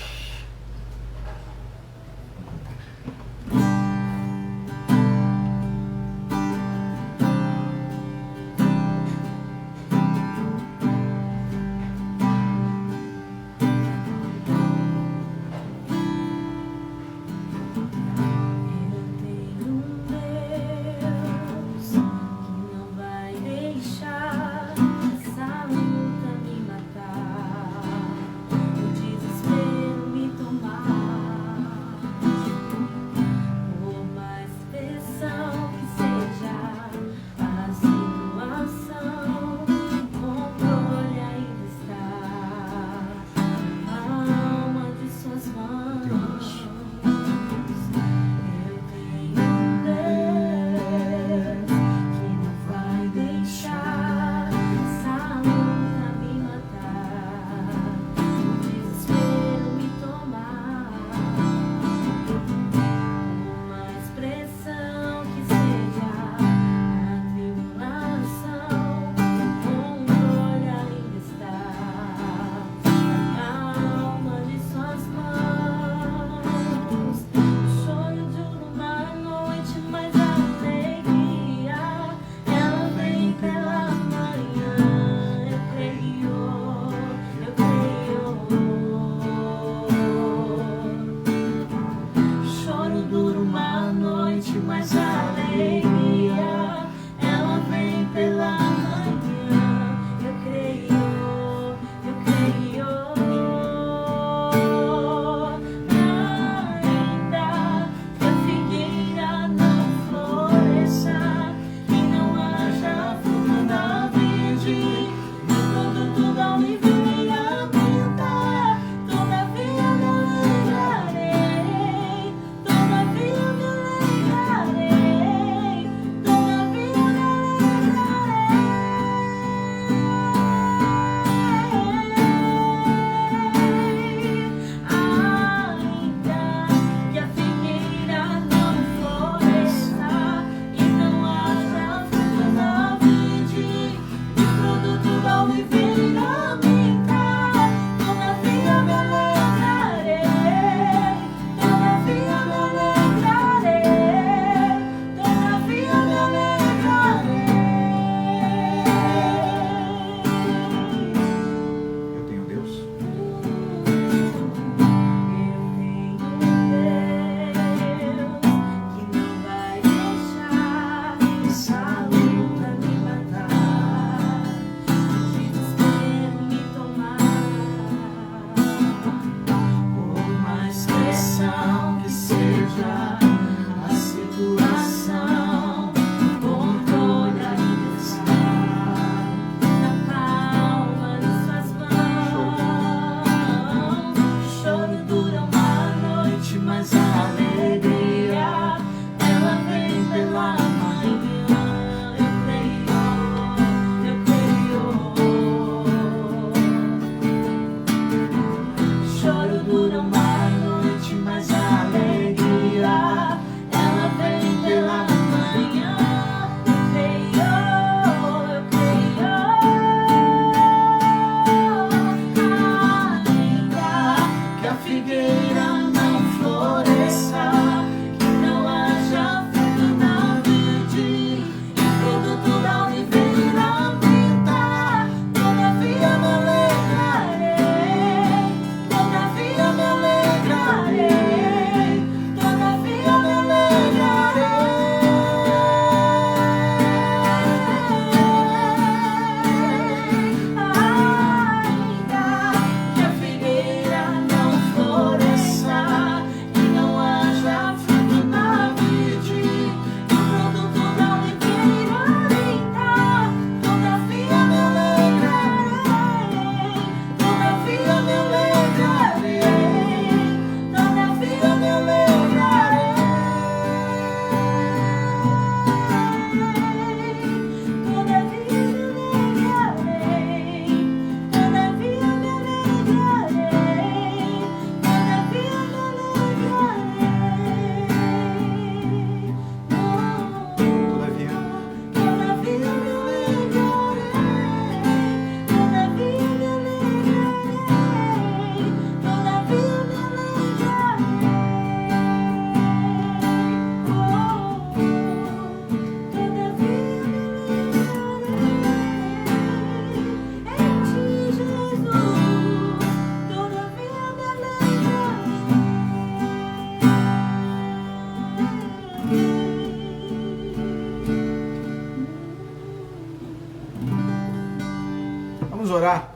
Vamos orar.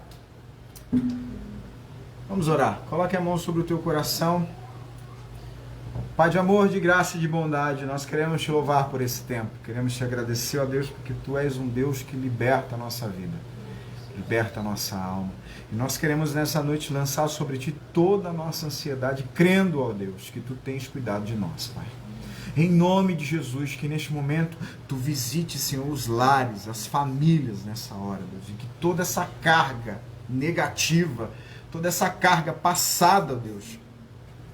Vamos orar. Coloque a mão sobre o teu coração. Pai de amor, de graça e de bondade, nós queremos te louvar por esse tempo. Queremos te agradecer, ó Deus, porque tu és um Deus que liberta a nossa vida, liberta a nossa alma. E nós queremos nessa noite lançar sobre ti toda a nossa ansiedade, crendo, ó Deus, que tu tens cuidado de nós, Pai. Em nome de Jesus, que neste momento tu visite, Senhor, os lares, as famílias nessa hora, Deus, e que toda essa carga negativa, toda essa carga passada, Deus,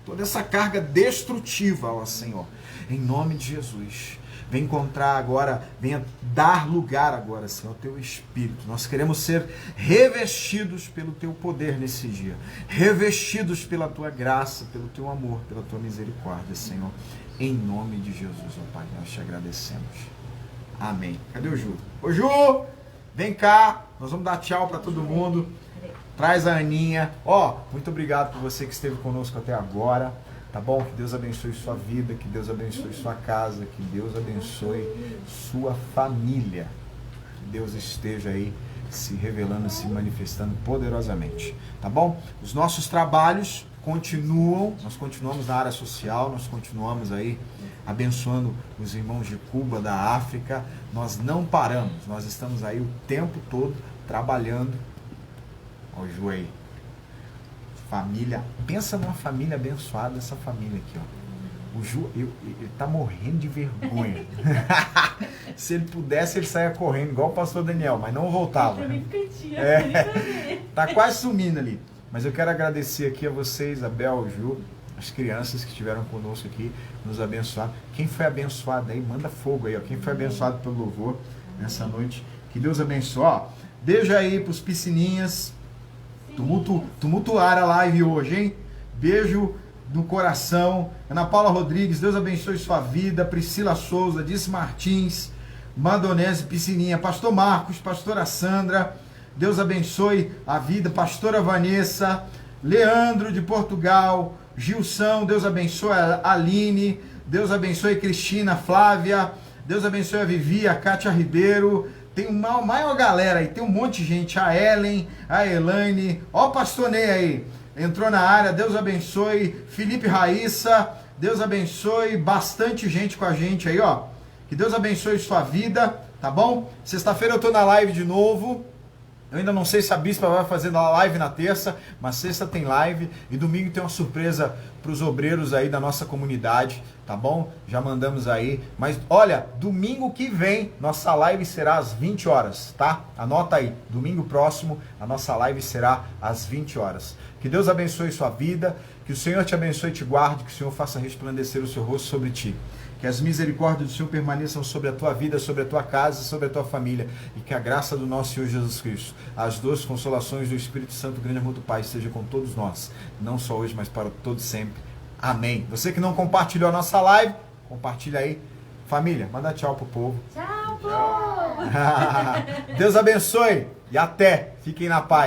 toda essa carga destrutiva, ó Senhor, em nome de Jesus, vem encontrar agora, venha dar lugar agora, Senhor, ao teu Espírito. Nós queremos ser revestidos pelo teu poder nesse dia, revestidos pela tua graça, pelo teu amor, pela tua misericórdia, Senhor. Em nome de Jesus, ó Pai, nós te agradecemos. Amém. Cadê o Ju? Ô Ju, vem cá, nós vamos dar tchau para todo mundo. Traz a Aninha. Ó, muito obrigado por você que esteve conosco até agora, tá bom? Que Deus abençoe sua vida, que Deus abençoe sua casa, que Deus abençoe sua família. Que Deus esteja aí se revelando, se manifestando poderosamente, tá bom? Os nossos trabalhos continuam, nós continuamos na área social, nós continuamos aí abençoando os irmãos de Cuba, da África, nós não paramos, nós estamos aí o tempo todo trabalhando. Ó o Ju aí, família, pensa numa família abençoada, essa família aqui, ó. O Ju, ele tá morrendo de vergonha. Se ele pudesse, ele saia correndo, igual o pastor Daniel, mas não voltava. Tá quase sumindo ali. Mas eu quero agradecer aqui a vocês, a Bel, o Ju, as crianças que estiveram conosco aqui, nos abençoaram. Quem foi abençoado aí, manda fogo aí, ó. Quem foi abençoado pelo louvor nessa noite, que Deus abençoe. Ó, beijo aí pros piscininhas. Tumultuar a live hoje, hein? Beijo no coração. Ana Paula Rodrigues, Deus abençoe sua vida. Priscila Souza, Disse Martins, Madonese Piscininha, Pastor Marcos, Pastora Sandra, Deus abençoe a vida. Pastora Vanessa, Leandro de Portugal, Gilson, Deus abençoe a Aline, Deus abençoe Cristina, Flávia, Deus abençoe a Vivi, a Kátia Ribeiro. Tem uma maior galera aí, tem um monte de gente, a Ellen, a Elaine, ó o pastor Ney aí, entrou na área, Deus abençoe, Felipe Raíssa, Deus abençoe, bastante gente com a gente aí, ó, que Deus abençoe sua vida, tá bom? Sexta-feira eu tô na live de novo, eu ainda não sei se a Bispa vai fazer live na terça, mas sexta tem live e domingo tem uma surpresa para os obreiros aí da nossa comunidade, tá bom? Já mandamos aí, mas olha, domingo que vem nossa live será às 20 horas, tá? Anota aí, domingo próximo a nossa live será às 20 horas. Que Deus abençoe sua vida, que o Senhor te abençoe e te guarde, que o Senhor faça resplandecer o seu rosto sobre ti. Que as misericórdias do Senhor permaneçam sobre a tua vida, sobre a tua casa, sobre a tua família. E que a graça do nosso Senhor Jesus Cristo, as duas consolações do Espírito Santo, grande amor do Pai, seja com todos nós. Não só hoje, mas para todos sempre. Amém. Você que não compartilhou a nossa live, compartilha aí. Família, manda tchau pro povo. Tchau, povo! Deus abençoe e até. Fiquem na paz.